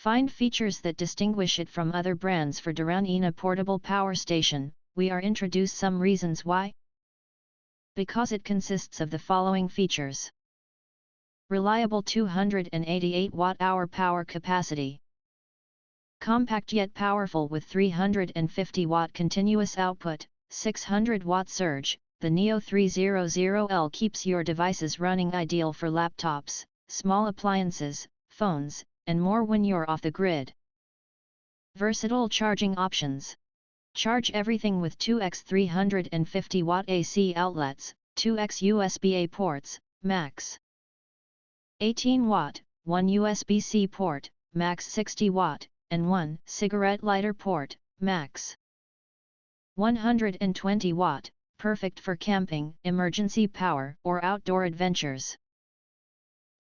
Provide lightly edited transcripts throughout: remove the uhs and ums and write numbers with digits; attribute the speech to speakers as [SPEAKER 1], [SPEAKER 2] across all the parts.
[SPEAKER 1] Find features that distinguish it from other brands. For DaranEner Portable Power Station, we are introduce some reasons why. Because it consists of the following features. Reliable 288 watt-hour power capacity. Compact yet powerful with 350 watt continuous output, 600 watt surge. The Neo 300L keeps your devices running, ideal for laptops, small appliances, phones, and more when you're off the grid. Versatile charging options. Charge everything with 2x 350 watt AC outlets, 2x USB-A ports, max 18 watt, 1 USB-C port, max 60 watt, and 1 cigarette lighter port, max 120 watt, perfect for camping, emergency power, or outdoor adventures.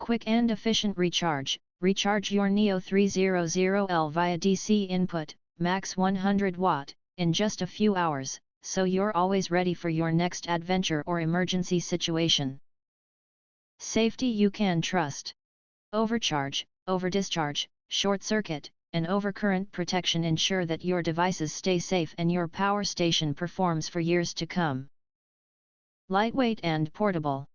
[SPEAKER 1] Quick and efficient recharge. Recharge your Neo 300L via DC input, max 100 watt, in just a few hours, so you're always ready for your next adventure or emergency situation. Safety you can trust. Overcharge, overdischarge, short circuit, and overcurrent protection ensure that your devices stay safe and your power station performs for years to come. Lightweight and portable.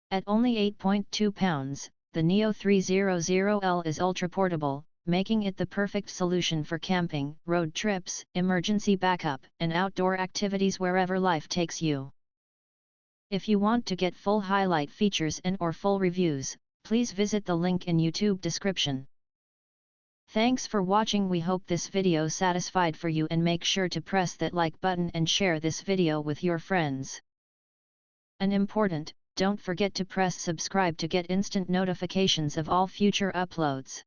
[SPEAKER 1] At only 8.2 pounds, the Neo 300L is ultra-portable, making it the perfect solution for camping, road trips, emergency backup, and outdoor activities wherever life takes you. If you want to get full highlight features and/or full reviews, please visit the link in YouTube description. Thanks for watching. We hope this video satisfied for you, and make sure to press that like button and share this video with your friends. And important, don't forget to press subscribe to get instant notifications of all future uploads.